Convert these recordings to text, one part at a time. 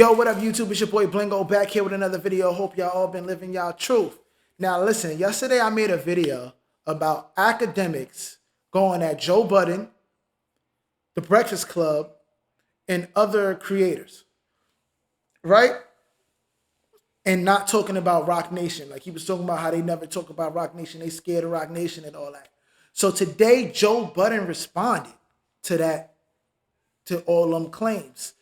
Yo, what up, YouTube? It's your boy Blingo back here with another video. Hope y'all all been living y'all truth. Now, listen, yesterday I made a video about academics going at Joe Budden, The Breakfast Club, and other creators, right? And not talking about Roc Nation. Like he was talking about how they never talk about Roc Nation. They scared of Roc Nation and all that. So today, Joe Budden responded to that, to all them claims.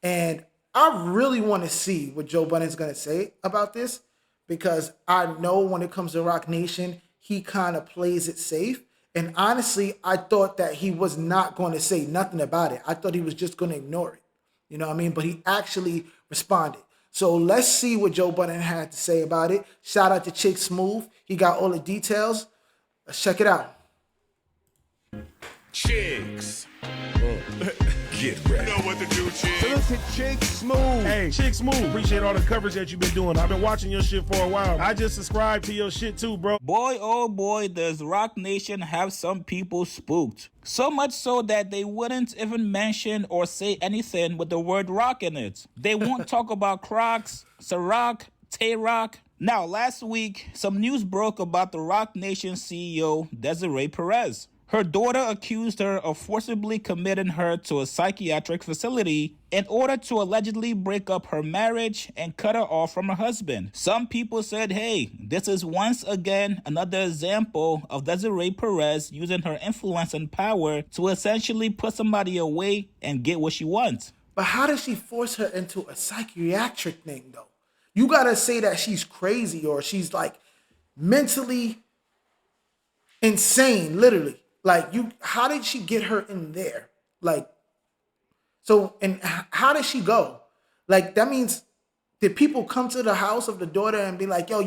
And I really want to see what Joe Budden's going to say about this, because I know when it comes to Roc Nation, he kind of plays it safe. And honestly, I thought that he was not going to say nothing about it. I thought he was just going to ignore it. You know what I mean? But he actually responded. So let's see what Joe Budden had to say about it. Shout out to Chick Smooth. He got all the details. Let's check it out. Chicks. Get ready. You know what to do, Chicks. Salute to Chick Smooth. Hey, Chick Smooth, appreciate all the coverage that you've been doing. I've been watching your shit for a while. I just subscribed to your shit too, bro. Boy, oh boy, does Roc Nation have some people spooked. So much so that they wouldn't even mention or say anything with the word rock in it. They won't talk about Crocs, Ciroc, Tay-Rock. Now, last week, some news broke about the Roc Nation CEO, Desiree Perez. Her daughter accused her of forcibly committing her to a psychiatric facility in order to allegedly break up her marriage and cut her off from her husband. Some people said, hey, this is once again another example of Desiree Perez using her influence and power to essentially put somebody away and get what she wants. But how does she force her into a psychiatric thing, though? You got to say that she's crazy or she's like mentally insane, literally. Like, how did she get her in there? Like, so, and how did she go? Like, that means, did people come to the house of the daughter and be like, yo,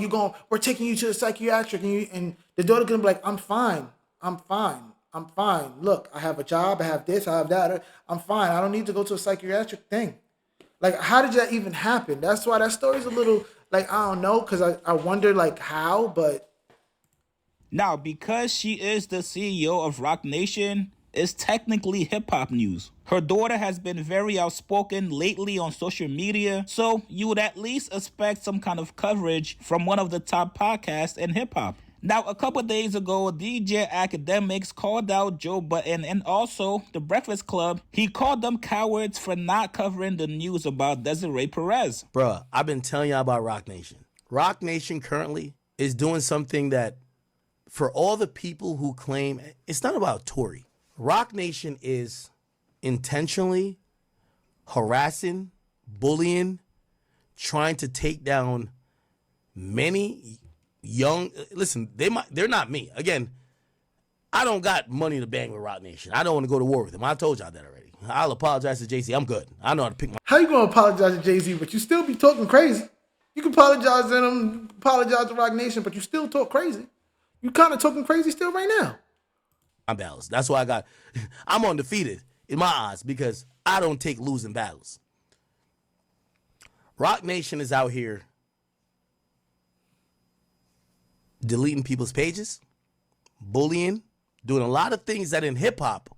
we're taking you to the psychiatric, and the daughter gonna be like, I'm fine. Look, I have a job, I have this, I have that. I'm fine. I don't need to go to a psychiatric thing. Like, how did that even happen? That's why that story's a little, like, I don't know, because I wonder, like, how, but. Now, because she is the CEO of Roc Nation, it's technically hip-hop news. Her daughter has been very outspoken lately on social media, so you would at least expect some kind of coverage from one of the top podcasts in hip-hop. Now, a couple days ago, DJ Akademiks called out Joe Budden and also The Breakfast Club. He called them cowards for not covering the news about Desiree Perez. Bruh, I've been telling y'all about Roc Nation. Roc Nation currently is doing something that, for all the people who claim, it's not about Tory. Roc Nation is intentionally harassing, bullying, trying to take down many young, listen, they're not me. Again, I don't got money to bang with Roc Nation. I don't want to go to war with them. I told y'all that already. I'll apologize to Jay-Z. I'm good. I know how to pick my... How you going to apologize to Jay-Z, but you still be talking crazy? You can apologize to them, apologize to Roc Nation, but you still talk crazy. You kind of talking crazy still right now. I'm balanced. That's why I'm undefeated in my eyes, because I don't take losing battles. Roc Nation is out here deleting people's pages, bullying, doing a lot of things that in hip-hop,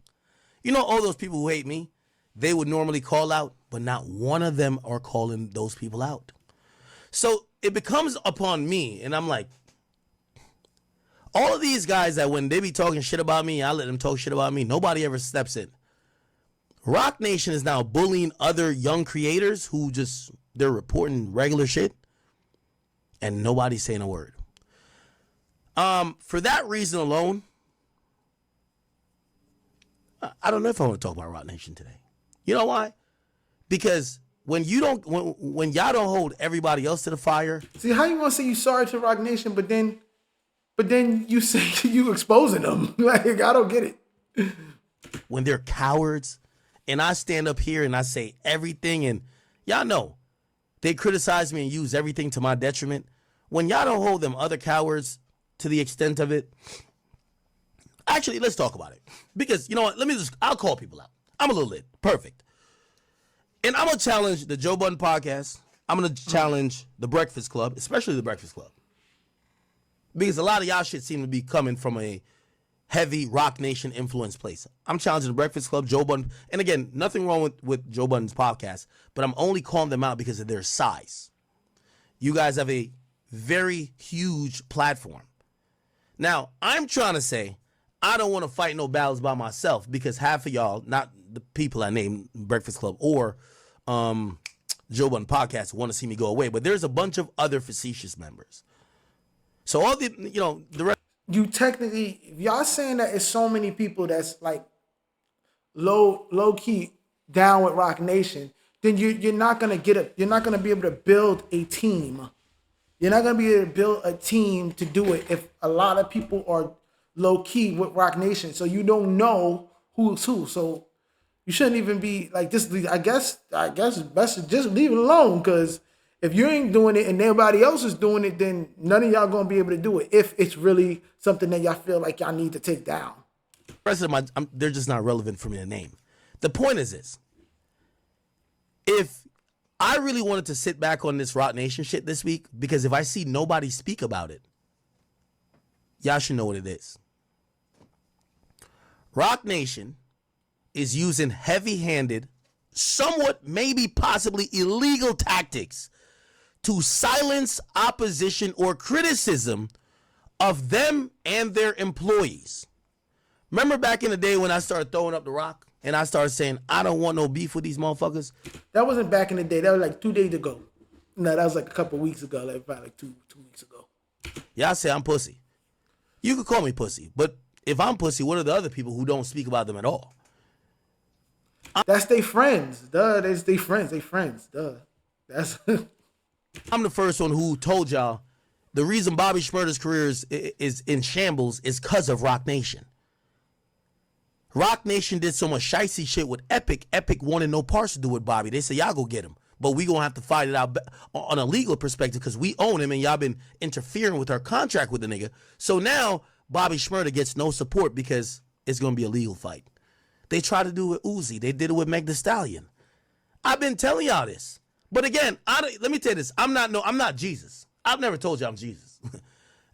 you know, all those people who hate me, they would normally call out, but not one of them are calling those people out. So it becomes upon me, and I'm like, all of these guys that when they be talking shit about me, I let them talk shit about me, nobody ever steps in. Roc Nation is now bullying other young creators who they're reporting regular shit, and nobody's saying a word. For that reason alone, I don't know if I want to talk about Roc Nation today. You know why? Because when y'all don't hold everybody else to the fire. See, how you gonna say you sorry to Roc Nation, but then you say you exposing them? Like, I don't get it. When they're cowards, and I stand up here and I say everything, and y'all know they criticize me and use everything to my detriment. When y'all don't hold them other cowards to the extent of it, actually, let's talk about it. Because, you know what, I'll call people out. I'm a little lit. Perfect. And I'm going to challenge the Joe Budden podcast. I'm going to challenge the Breakfast Club, especially the Breakfast Club. Because a lot of y'all shit seem to be coming from a heavy Rock Nation influence place. I'm challenging the Breakfast Club, Joe Budden. And again, nothing wrong with Joe Budden's podcast, but I'm only calling them out because of their size. You guys have a very huge platform. Now, I'm trying to say, I don't want to fight no battles by myself because half of y'all, not the people I named, Breakfast Club or Joe Budden podcast, want to see me go away. But there's a bunch of other facetious members. So all the, the rest. You technically, if y'all saying that it's so many people that's like low key down with Rock Nation, then you're not gonna you're not gonna be able to build a team. You're not gonna be able to build a team to do it if a lot of people are low key with Rock Nation. So you don't know who's who. So you shouldn't even be like this. I guess best to just leave it alone, because if you ain't doing it and everybody else is doing it, then none of y'all gonna be able to do it if it's really something that y'all feel like y'all need to take down. The rest of they're just not relevant for me to name. The point is this. If I really wanted to sit back on this Rock Nation shit this week, because if I see nobody speak about it, y'all should know what it is. Rock Nation is using heavy-handed, somewhat maybe possibly illegal tactics to silence opposition or criticism of them and their employees. Remember back in the day when I started throwing up the rock and I started saying, I don't want no beef with these motherfuckers? That wasn't back in the day. That was like 2 days ago. No, that was like a couple weeks ago, like probably like two weeks ago. Y'all say I'm pussy. You could call me pussy, but if I'm pussy, what are the other people who don't speak about them at all? That's they friends. Duh, that's they friends. They friends. Duh. That's I'm the first one who told y'all the reason Bobby Shmurda's career is in shambles is because of Rock Nation. Rock Nation did so much shicey shit with Epic. Epic wanted no parts to do with Bobby. They said, y'all go get him. But we going to have to fight it out on a legal perspective because we own him and y'all been interfering with our contract with the nigga. So now Bobby Shmurda gets no support because it's going to be a legal fight. They tried to do it with Uzi. They did it with Meg Thee Stallion. I've been telling y'all this. But again, let me tell you this. I'm not Jesus. I've never told you I'm Jesus.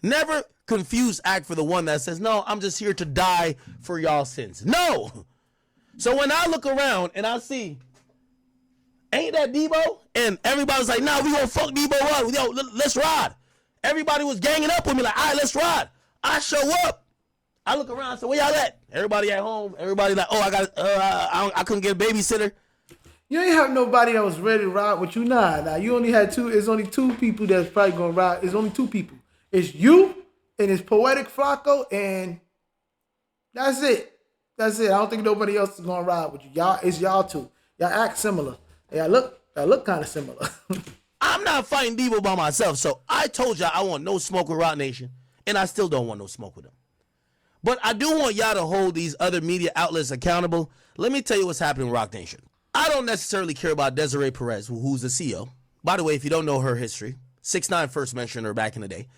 Never confuse act for the one that says, no, I'm just here to die for y'all sins. No. So when I look around and I see, ain't that Debo? And everybody's like, nah, we gonna fuck Debo up. Yo, let's ride. Everybody was ganging up with me like, all right, let's ride. I show up. I look around and say, where y'all at? Everybody at home. Everybody like, oh, I couldn't get a babysitter. You ain't have nobody that was ready to ride with you. Nah. You only had two. It's only two people that's probably gonna ride. It's only two people. It's you and it's Poetic Flacco, and that's it. That's it. I don't think nobody else is gonna ride with you. Y'all, it's y'all two. Y'all act similar. Y'all look kind of similar. I'm not fighting Debo by myself, so I told y'all I want no smoke with Rock Nation, and I still don't want no smoke with them. But I do want y'all to hold these other media outlets accountable. Let me tell you what's happening with Rock Nation. I don't necessarily care about Desiree Perez, who's the CEO. By the way, if you don't know her history, 6ix9ine first mentioned her back in the day.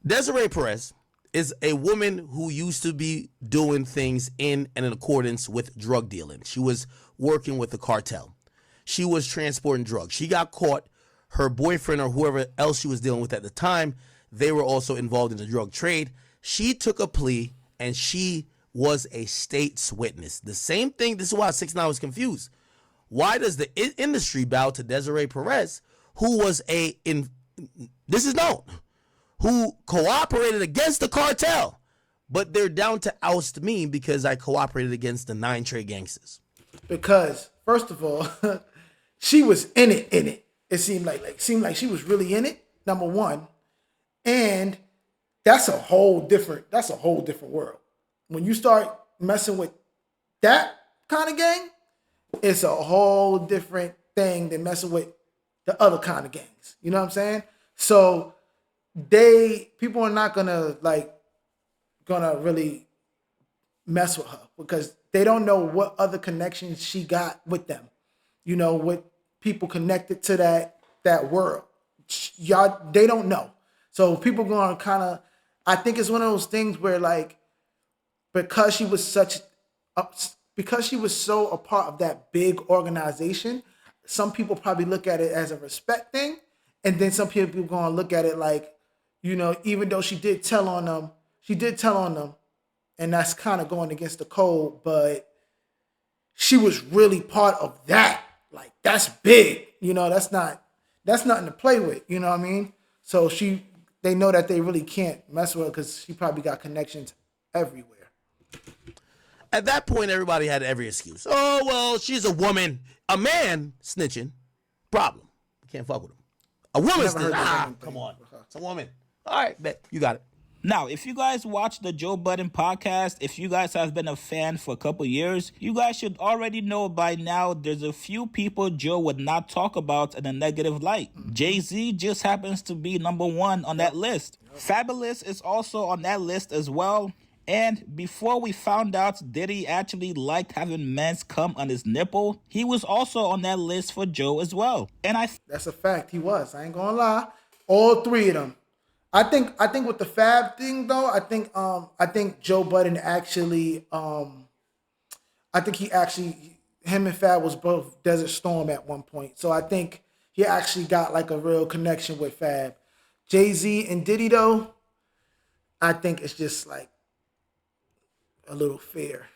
Desiree Perez is a woman who used to be doing things in and in accordance with drug dealing. She was working with the cartel. She was transporting drugs. She got caught. Her boyfriend or whoever else she was dealing with at the time, they were also involved in the drug trade. She took a plea and she was a state's witness. The same thing. This is why 6ix9ine was confused. Why does the industry bow to Desiree Perez, who was this is known, who cooperated against the cartel, but they're down to oust me because I cooperated against the 9 trade gangsters? Because first of all, she was in it. It seemed like she was really in it. Number one, and that's a whole different world. When you start messing with that kind of gang, it's a whole different thing than messing with the other kind of gangs. You know what I'm saying? So people are not gonna really mess with her because they don't know what other connections she got with them. You know, what people connected to that world. Y'all, they don't know. So people gonna kind of, I think it's one of those things where like, because she was so a part of that big organization, some people probably look at it as a respect thing. And then some people gonna look at it like, you know, even though she did tell on them, and that's kind of going against the code, but she was really part of that. Like, that's big. You know, that's nothing to play with. You know what I mean? So they know that they really can't mess with her because she probably got connections everywhere. At that point, everybody had every excuse. Oh, well, she's a woman. A man snitching, problem. You can't fuck with him. A woman snitching, come on. It's a woman. All right, bet. You got it. Now, if you guys watch the Joe Budden podcast, if you guys have been a fan for a couple years, you guys should already know by now there's a few people Joe would not talk about in a negative light. Jay-Z just happens to be number one on that list. Fabulous is also on that list as well. And before we found out Diddy actually liked having men's cum on his nipple, he was also on that list for Joe as well. And that's a fact. He was. I ain't gonna lie. All three of them. I think with the Fab thing though, I think Joe Budden actually, I think him and Fab was both Desert Storm at one point. So I think he actually got like a real connection with Fab. Jay-Z and Diddy though, I think it's just like a little fair.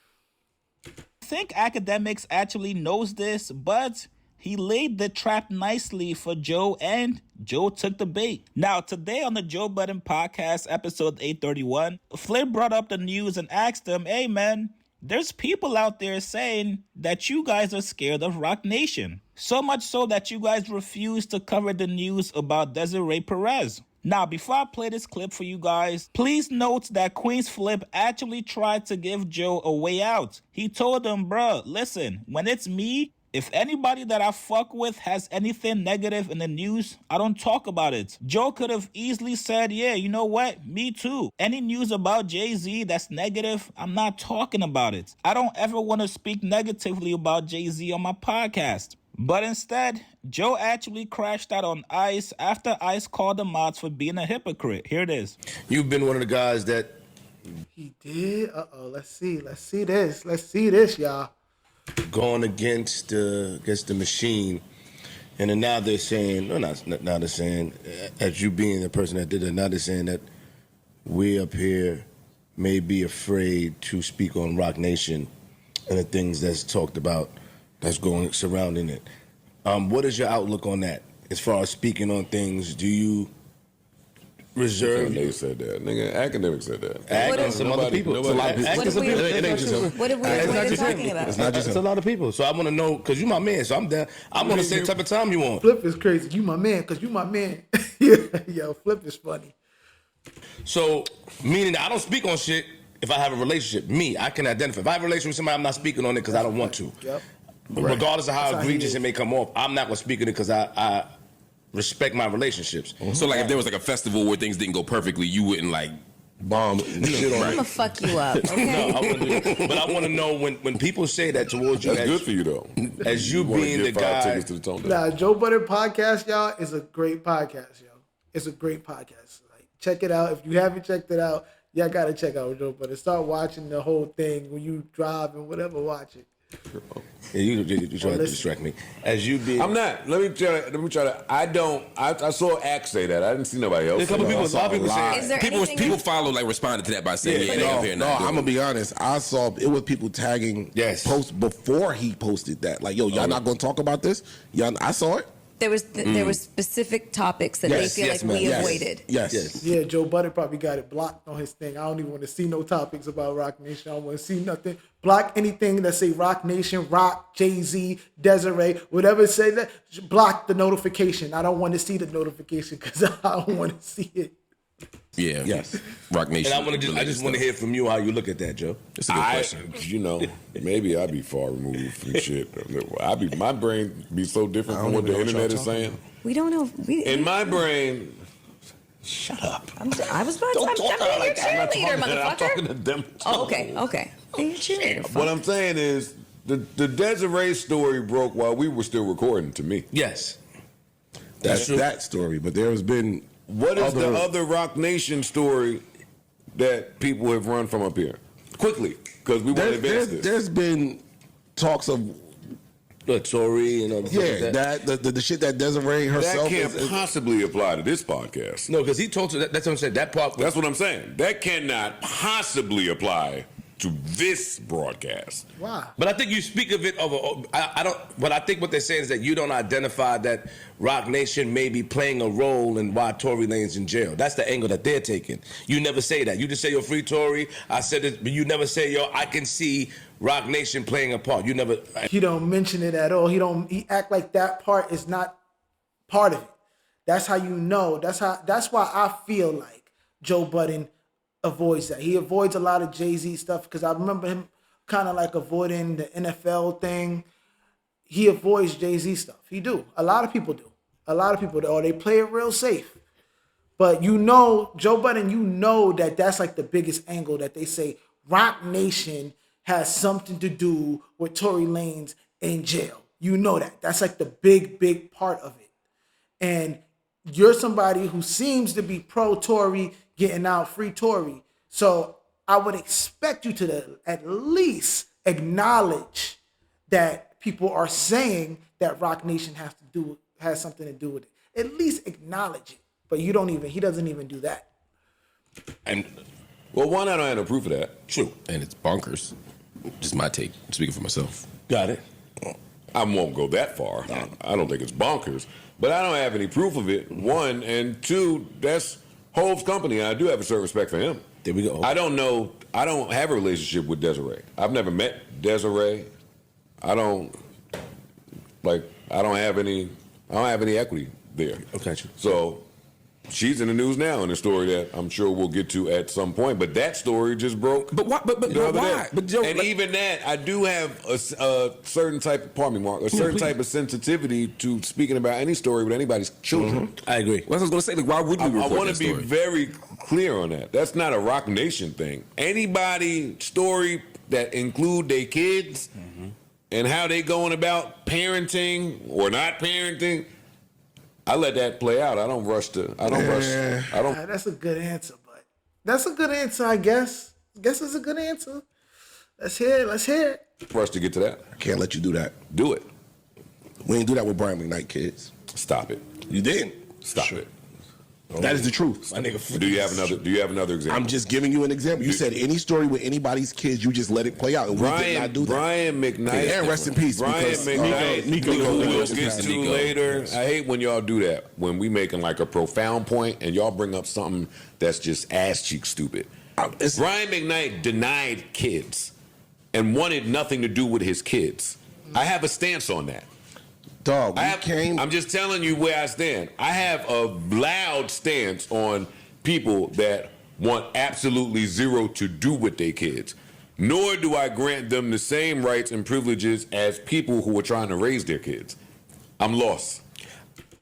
I think Akademiks actually knows this, but he laid the trap nicely for Joe, and Joe took the bait. Now, today on the Joe Budden podcast, episode 831, Flip brought up the news and asked him, hey, man, there's people out there saying that you guys are scared of Roc Nation. So much so that you guys refuse to cover the news about Desiree Perez. Now, before I play this clip for you guys, please note that Queen's Flip actually tried to give Joe a way out. He told him, bruh, listen, when it's me, if anybody that I fuck with has anything negative in the news, I don't talk about it. Joe could have easily said, yeah, you know what? Me too. Any news about Jay-Z that's negative, I'm not talking about it. I don't ever want to speak negatively about Jay-Z on my podcast. But instead, Joe actually crashed out on Ice after Ice called him out for being a hypocrite. Here it is. You've been one of the guys that... He did? Uh-oh, let's see this, y'all. Going against the machine, and then now they're saying, no, now they're saying, as you being the person that did it, now they're saying that we up here may be afraid to speak on Roc Nation and the things that's talked about, that's going surrounding it. What is your outlook on that? As far as speaking on things, do you reserve? They said that. Nigga, Akademiks said that. And some other people. It's a lot of people. What are we talking about? It's not just a lot of people. So I want to know, because you my man, so I'm down. I'm on the same type of time you want. Flip is crazy. You my man, because you my man. Yo, Flip is funny. So, meaning that I don't speak on shit if I have a relationship. Me, I can identify. If I have a relationship with somebody, I'm not speaking on it because I don't want to. Yep. Regardless of how That's egregious it may come off, I'm not going to speak on it because I respect my relationships. So, like, if there was like a festival where things didn't go perfectly, you wouldn't like bomb shit on I'm gonna fuck you up, okay? No, I wouldn't do it. But I want to know when people say that towards you. That's good for you, though. As you wanna being get the 5 guy. tickets to the Tone Down. Nah, Joe Budden podcast, y'all, is a great podcast, yo. It's a great podcast. Like, check it out. If you haven't checked it out, y'all gotta check out Joe Budden. Start watching the whole thing when you drive and whatever. Watch it. Yeah, you try to distract me. As you being. I'm not. Let me try to. I saw Axe say that. I didn't see nobody else. A couple people. A lot of people say. Is there people anything follow like responded to that by saying yeah, they up here No, not doing I'm gonna be honest. I saw it was people tagging posts before he posted that. Like, yo, y'all not gonna talk about this? Y'all, I saw it. there was specific topics that they feel like we avoided. Yes. Yeah, Joe Budden probably got it blocked on his thing. I don't even want to see no topics about Roc Nation. I don't want to see nothing. Block anything that say Roc Nation, Roc, Jay-Z, Desiree, whatever say that. Block the notification. I don't want to see the notification because I don't want to see it. Yeah. Yes. Roc Nation. And I just want to hear from you how you look at that, Joe. It's a good question. You know, maybe I'd be far removed from shit. My brain be so different from what the internet is saying. We don't know. In my brain, Shut up. I was about to. I'm your cheerleader, motherfucker. I'm talking to them. Oh, okay. I'm your cheerleader. What I'm saying is, the Desiree story broke while we were still recording. To me, Yes. That's that story. But there has been. what is the other Roc Nation story that people have run from up here? Quickly, because we want to advance this. There's been talks of Tory and the shit that Desiree herself That can't possibly apply to this podcast. No, because he told you that's what I'm saying. That part. That's what I'm saying. That cannot possibly apply to this broadcast. Wow. But I think you speak of it I don't. But I think what they're saying is that you don't identify that Roc Nation may be playing a role in why Tory Lanez in jail. That's the angle that they're taking. You never say that. You just say you're free Tory. I said it, but you never say I can see Roc Nation playing a part. You never. He don't mention it at all. He act like that part is not part of it. That's how you know. That's why I feel like Joe Budden avoids that. He avoids a lot of Jay-Z stuff because I remember him kind of like avoiding the NFL thing. He avoids Jay-Z stuff. He do. A lot of people do. Or they play it real safe. But you know, Joe Budden, you know that's like the biggest angle that they say Roc Nation has something to do with Tory Lanez in jail. You know that. That's like the big part of it. And you're somebody who seems to be pro-Tory, getting out, free Tory. So I would expect you to at least acknowledge that people are saying that Roc Nation has something to do with it. At least acknowledge it. But he doesn't even do that. And well, one, I don't have no proof of that. True. And it's bonkers. Just my take. I'm speaking for myself. Got it. I won't go that far. I don't think it's bonkers. But I don't have any proof of it, one. And two, that's Hov's company. And I do have a certain respect for him. There we go. I don't know. I don't have a relationship with Desiree. I've never met Desiree. I don't have any equity there. Okay. So she's in the news now in a story that I'm sure we'll get to at some point. But that story just broke. But why? But why? But Joe, and even that, I do have a certain type of, pardon me, Mark, a certain type of sensitivity to speaking about any story with anybody's children. Mm-hmm. I agree. Well, I was going to say, like, why would we report I want that to be story? very clear on that. That's not a Roc Nation thing. Anybody story that include their kids and how they going about parenting or not parenting, I let that play out. I don't rush. That's a good answer, but that's a good answer, I guess. I guess it's a good answer. Let's hear it. Rush to get to that. I can't let you do that. Do it. We didn't do that with Brian McKnight, kids. Stop it. You didn't. Stop it. That is the truth. My nigga. Do you have another example? I'm just giving you an example. You said any story with anybody's kids, you just let it play out. And we did not do that. Brian McKnight. And rest in peace. Brian McKnight. Nico we'll get to later. I hate when y'all do that. When we making like a profound point and y'all bring up something that's just ass cheek stupid. Brian McKnight denied kids and wanted nothing to do with his kids. I have a stance on that. Dog, I'm just telling you where I stand. I have a loud stance on people that want absolutely zero to do with their kids. Nor do I grant them the same rights and privileges as people who are trying to raise their kids. I'm lost.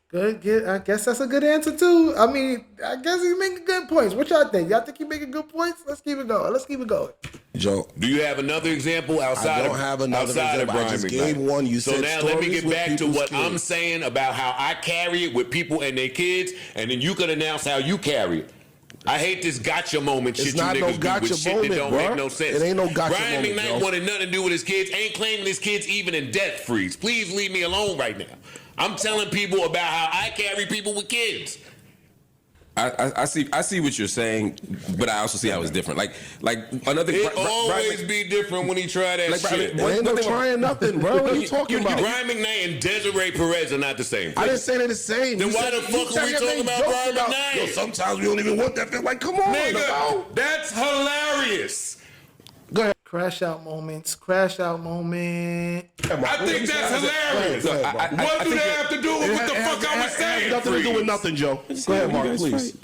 Good. I guess that's a good answer too. I mean, I guess he's making good points. What y'all think? Y'all think he's making good points? Let's keep it going. Joe, do you have another example outside? I don't have another example. I just gave one. You said now let me get back to what I'm saying about how I carry it with people and their kids, and then you can announce how you carry it. I hate this gotcha moment shit you niggas do with shit that don't make no sense. It ain't no gotcha Brian moment, McKnight wanted nothing to do with his kids. Ain't claiming his kids even in death freeze. Please leave me alone right now. I'm telling people about how I carry people with kids. I see what you're saying, but I also see how it's different. Like another. It always be different when he try that shit. There ain't no trying nothing, bro. What are you talking about? Brian McKnight and Desiree Perez are not the same. I didn't say they're the same. Then why the fuck are we talking about Brian McKnight? Yo, sometimes we don't even want that. Like, come on, nigga, that's hilarious. Go ahead. Crash out moment. I think that's hilarious. What do they have to do with what the fuck I was saying? Nothing to do with nothing, Joe. Go ahead, Mark, please.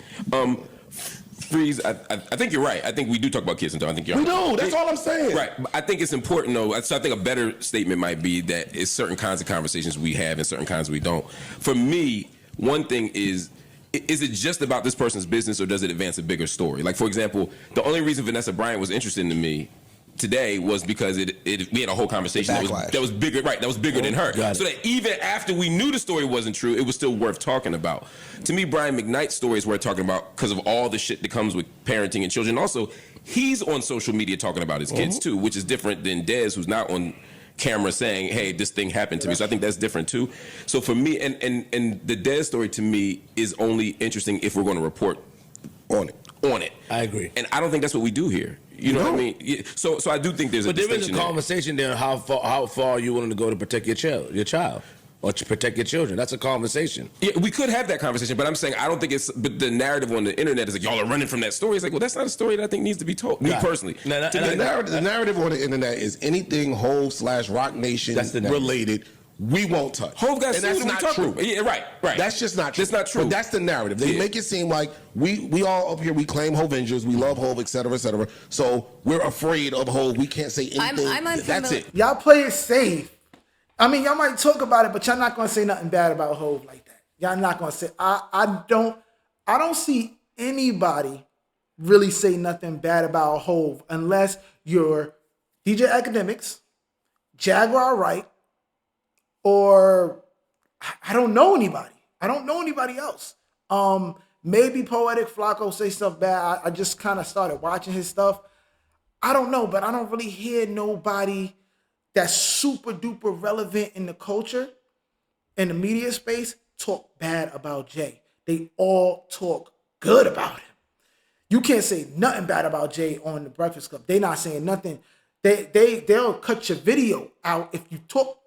Freeze, I think you're right. I think we do talk about kids, and I think you're right. We do. That's all I'm saying. Right. I think it's important, though. So I think a better statement might be that it's certain kinds of conversations we have and certain kinds we don't. For me, one thing is it just about this person's business, or does it advance a bigger story? Like, for example, the only reason Vanessa Bryant was interested in me today was because we had a whole conversation that was bigger, right? That was bigger than her. So that even after we knew the story wasn't true, it was still worth talking about. To me, Brian McKnight's story is worth talking about because of all the shit that comes with parenting and children. Also, he's on social media talking about his kids too, which is different than Dez, who's not on camera saying, "Hey, this thing happened to me." So I think that's different too. So for me, and the Dez story to me is only interesting if we're going to report on it. I agree. And I don't think that's what we do here. You know what I mean? Yeah, so I do think there's a But there is distinction a there. conversation there. How far are you willing to go to protect your child, or to protect your children? That's a conversation. Yeah, we could have that conversation, but I'm saying I don't think it's. But the narrative on the internet is like y'all are running from that story. It's like, well, that's not a story that I think needs to be told. Me personally, The narrative on the internet is anything Hov/Roc Nation related. We won't touch. Hov got and sued. that's not true. Yeah, right. That's just not true. That's not true. But that's the narrative. They make it seem like we all up here, we claim Hovengers, we love Hov, et cetera, et cetera. So we're afraid of Hov. We can't say anything. I'm unfamiliar. That's it. Y'all play it safe. I mean, y'all might talk about it, but y'all not gonna say nothing bad about Hov like that. Y'all not gonna say. I don't see anybody really say nothing bad about Hov unless you're DJ Akademiks, Jaguar Wright, or I don't know anybody. I don't know anybody else. Maybe Poetic Flacco say stuff bad. I just kind of started watching his stuff. I don't know, but I don't really hear nobody that's super duper relevant in the culture, in the media space, talk bad about Jay. They all talk good about him. You can't say nothing bad about Jay on the Breakfast Club. They not saying nothing. They'll cut your video out if you talk.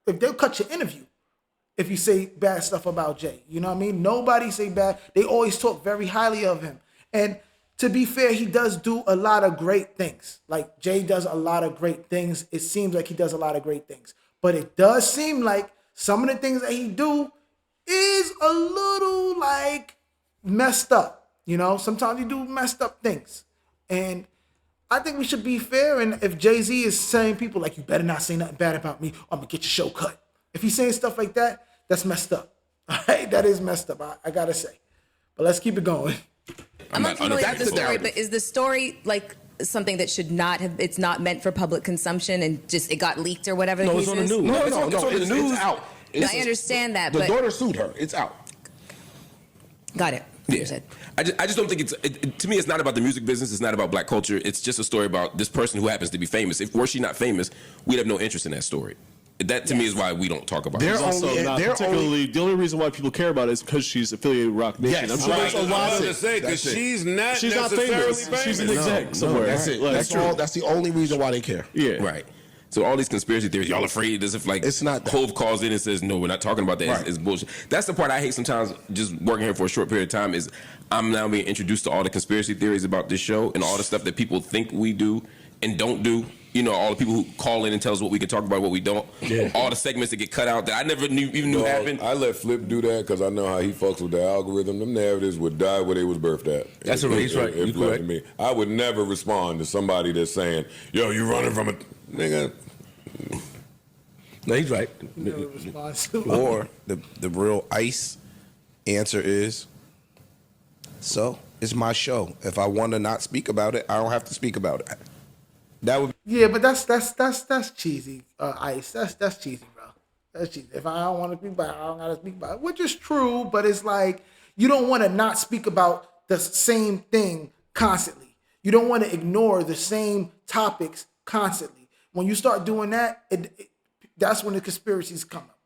If they'll cut your interview if you say bad stuff about Jay. You know what I mean? Nobody say bad. They always talk very highly of him. And to be fair, he does do a lot of great things. Like, Jay does a lot of great things. It seems like he does a lot of great things. But it does seem like some of the things that he do is a little, like, messed up. You know? Sometimes he do messed up things. And I think we should be fair. And if Jay-Z is saying people like, you better not say nothing bad about me, or I'm going to get your show cut. If he's saying stuff like that, that's messed up. All right? That is messed up, I got to say. But let's keep it going. I'm unfamiliar with the story, but is the story like something that should not have, it's not meant for public consumption and just it got leaked or whatever? No, it's on the news. No, it's out. I understand that, the but daughter sued her. It's out. Got it. Yeah. I just don't think to me, it's not about the music business. It's not about black culture. It's just a story about this person who happens to be famous. If were she not famous, we'd have no interest in that story. That to me is why we don't talk about it. The only reason why people care about it is because she's affiliated with Roc Nation. Yes, I'm sure Right. that's a lot I was of gonna say, because she's not famous. She's an exec somewhere. That's it. Like, That's the only reason why they care. Yeah. Right. So all these conspiracy theories, y'all afraid as if like It's not that. Hov calls in and says, no, we're not talking about that. Right. It's bullshit. That's the part I hate sometimes just working here for a short period of time is I'm now being introduced to all the conspiracy theories about this show and all the stuff that people think we do and don't do. You know, all the people who call in and tell us what we can talk about, what we don't. Yeah. All the segments that get cut out that I never even knew happened. I let Flip do that because I know how he fucks with the algorithm. Them narratives would die where they was birthed at. That's right. He's right. If left to me, I would never respond to somebody that's saying, "Yo, you running from a nigga." No, he's right. Or the real ice answer is, so it's my show. If I want to not speak about it, I don't have to speak about it. That would but that's cheesy, Ice. That's cheesy, bro. That's cheesy. If I don't want to speak about it, I don't gotta speak about it. Which is true, but it's like you don't want to not speak about the same thing constantly. You don't want to ignore the same topics constantly. When you start doing that, that's when the conspiracies come up.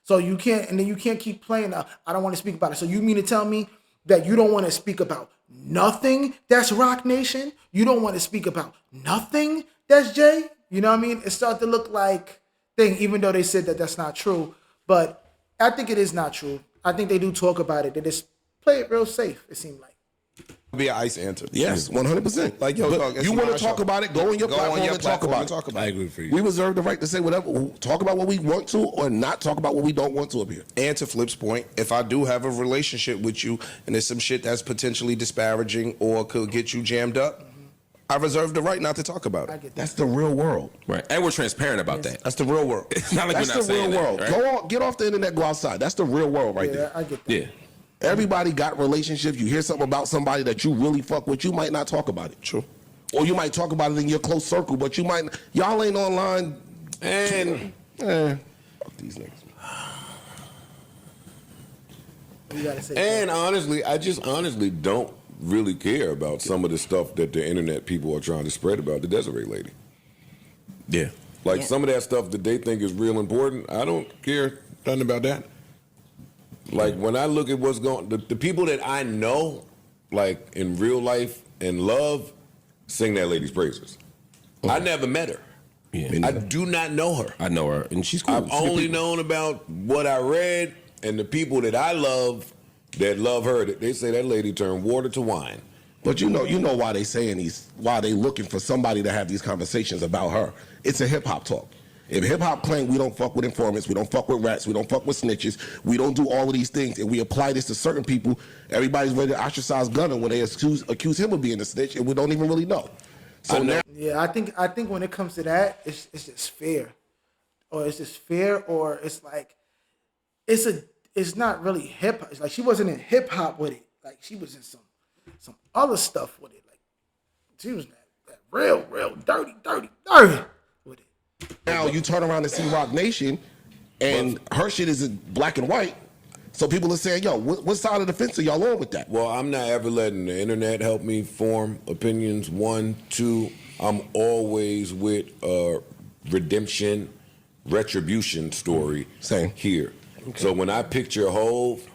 So you can't keep playing. I don't want to speak about it. So you mean to tell me that you don't want to speak about nothing that's Roc Nation? You don't want to speak about nothing that's Jay? You know what I mean? It starts to look like thing, even though they said that that's not true. But I think it is not true. I think they do talk about it. They just play it real safe, it seemed like. be an ice answer. Yes, 100%. Like, yo, you want to talk about it, go on your platform and talk about it. I agree for you. We reserve the right to say whatever, talk about what we want to or not talk about what we don't want to up here. And to Flip's point, if I do have a relationship with you and there's some shit that's potentially disparaging or could get you jammed up, I reserve the right not to talk about it. That's the real world. Right. And we're transparent about that. That's the real world. It's not like That's we're not the real saying world. that, right? Go on, get off the internet, go outside. That's the real world right there. I get that. Yeah. Everybody got relationships. You hear something about somebody that you really fuck with, you might not talk about it. True. Or you might talk about it in your close circle, but you might, y'all ain't online. And Fuck these niggas. You gotta say And honestly, I just honestly don't really care about some of the stuff that the internet people are trying to spread about the Desiree lady. Yeah. Like some of that stuff that they think is real important, I don't care nothing about that. Like when I look at what's going, the people that I know, like in real life and love, sing that lady's praises. I never met her. Yeah. I do not know her. I know her, and she's cool. I've only known about what I read and the people that I love that love her. They say that lady turned water to wine. But you know why they saying why they looking for somebody to have these conversations about her. It's a hip hop talk. If hip hop claim we don't fuck with informants, we don't fuck with rats, we don't fuck with snitches, we don't do all of these things, and we apply this to certain people, everybody's ready to ostracize Gunna when they accuse him of being a snitch, and we don't even really know. So now, yeah, I think when it comes to that, it's just fair, or it's just fair, or it's like it's not really hip hop. It's like she wasn't in hip hop with it. Like she was in some other stuff with it. Like she was that real dirty with it. now you turn around and see Roc Nation, and her shit is in black and white. So people are saying, yo, what side of the fence are y'all on with that? Well, I'm not ever letting the internet help me form opinions. 1, 2, I'm always with a redemption, retribution story. Same. Here. Okay. So when I picture Hove,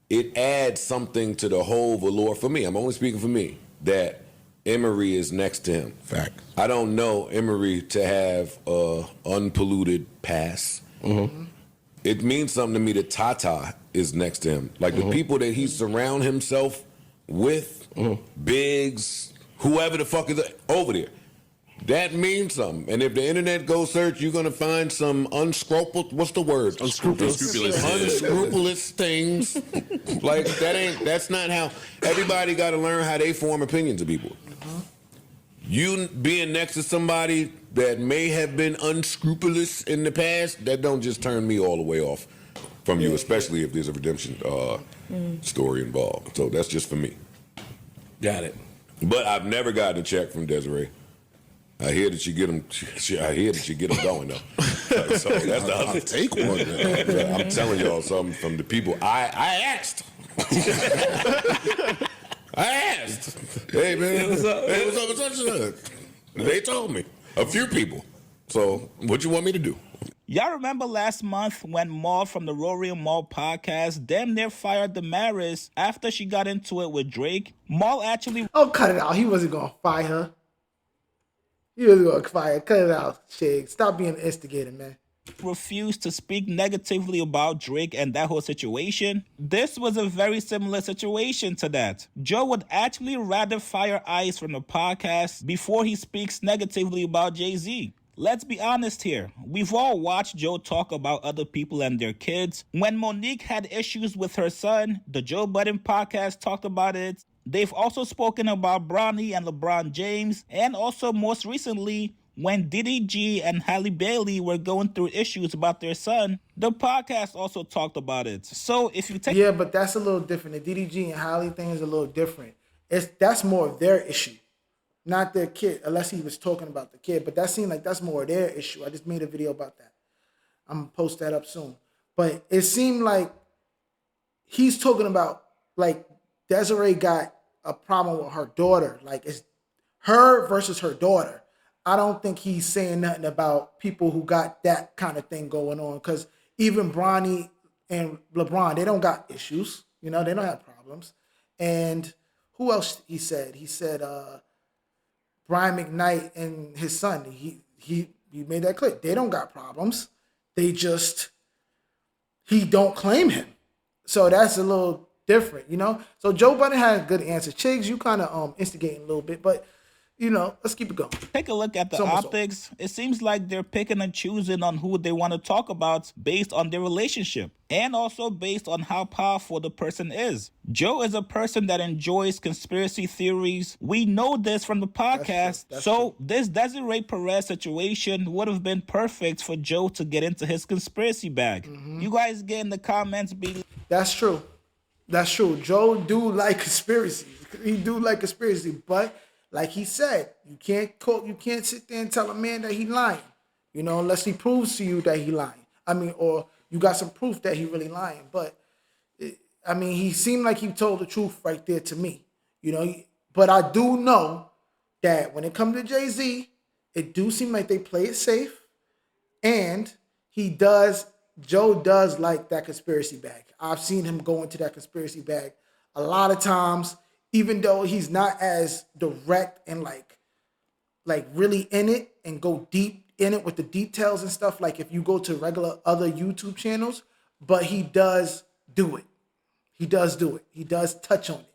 it adds something to the Hove allure for me. I'm only speaking for me, that Emery is next to him. Fact. I don't know Emery to have a unpolluted past. Mm-hmm. It means something to me that Tata is next to him. Like the people that he surround himself with, Biggs, whoever the fuck is over there. That means something. And if the internet goes search, you're gonna find some unscrupulous, what's the word? Unscrupulous things. Like that's not how, everybody gotta learn how they form opinions of people. You being next to somebody that may have been unscrupulous in the past, that don't just turn me all the way off from you, especially if there's a redemption story involved. So that's just for me. Got it. But I've never gotten a check from Desiree. I hear that you get them. I hear that you get them going though. So that's the other. Take one. I'm telling y'all something from the people. I asked. I asked. Hey man, what's up? Hey, what's up? They told me. A few people. So what you want me to do? Y'all remember last month when Maul from the Rory and Maul podcast damn near fired Damaris after she got into it with Drake? Maul actually... Oh, cut it out. He wasn't going to fire her. He wasn't going to fire her. Cut it out, Shig. Stop being an instigator, man. Refused to speak negatively about Drake and that whole situation. This was a very similar situation to that. Joe would actually rather fire Ice from the podcast before he speaks negatively about Jay-Z. Let's be honest here. We've all watched Joe talk about other people and their kids. When Monique had issues with her son, the Joe Budden podcast talked about it. They've also spoken about Bronny and LeBron James, and also most recently, when DDG and Halle Bailey were going through issues about their son, the podcast also talked about it. So if you take... Yeah, but that's a little different. The DDG and Halle thing is a little different. That's more of their issue, not their kid, unless he was talking about the kid. But that seemed like that's more of their issue. I just made a video about that. I'm going to post that up soon. But it seemed like he's talking about, like, Desiree got a problem with her daughter. Like, it's her versus her daughter. I don't think he's saying nothing about people who got that kind of thing going on, because even Bronny and LeBron, they don't got issues. You know, they don't have problems. And who else he said? He said Brian McKnight and his son. He made that clear. They don't got problems. They just, he don't claim him. So that's a little different, you know? So Joe Budden had a good answer. Chigs, you kind of instigating a little bit, but you know, let's keep it going. Take a look at the optics. It seems like they're picking and choosing on who they want to talk about based on their relationship, and also based on how powerful the person is. Joe is a person that enjoys conspiracy theories. We know this from the podcast. That's true. This Desiree Perez situation would have been perfect for Joe to get into his conspiracy bag. Mm-hmm. You guys get in the comments. That's true. That's true. Joe do like conspiracy. He do like conspiracy, but like he said, you can't sit there and tell a man that he lying, you know, unless he proves to you that he lying. I mean, or you got some proof that he really lying. But he seemed like he told the truth right there to me, you know. But I do know that when it comes to Jay-Z, it do seem like they play it safe, and Joe does like that conspiracy bag. I've seen him go into that conspiracy bag a lot of times. Even though he's not as direct and like like really in it and go deep in it with the details and stuff, like if you go to regular other YouTube channels, but he does do it. He does do it. He does touch on it.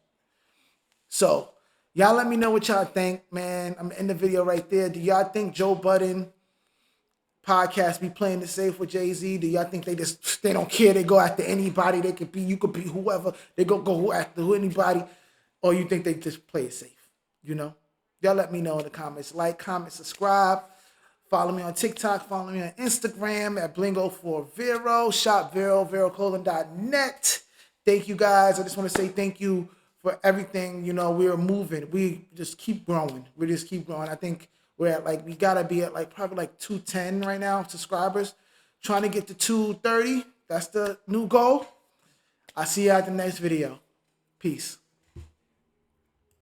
So y'all let me know what y'all think, man. I'm in the video right there. Do y'all think Joe Budden podcast be playing it safe with Jay-Z? Do y'all think they don't care? They go after anybody. They could be, you could be whoever. They go after anybody. Or you think they just play it safe? You know? Y'all let me know in the comments. Like, comment, subscribe. Follow me on TikTok. Follow me on Instagram at Blingo4Vero. Shop Vero, VeroClothing.net. Thank you guys. I just want to say thank you for everything. You know, we're moving. We just keep growing. We just keep growing. I think we're at like, we got to be at like probably like 210 right now, subscribers. Trying to get to 230. That's the new goal. I'll see you at the next video. Peace.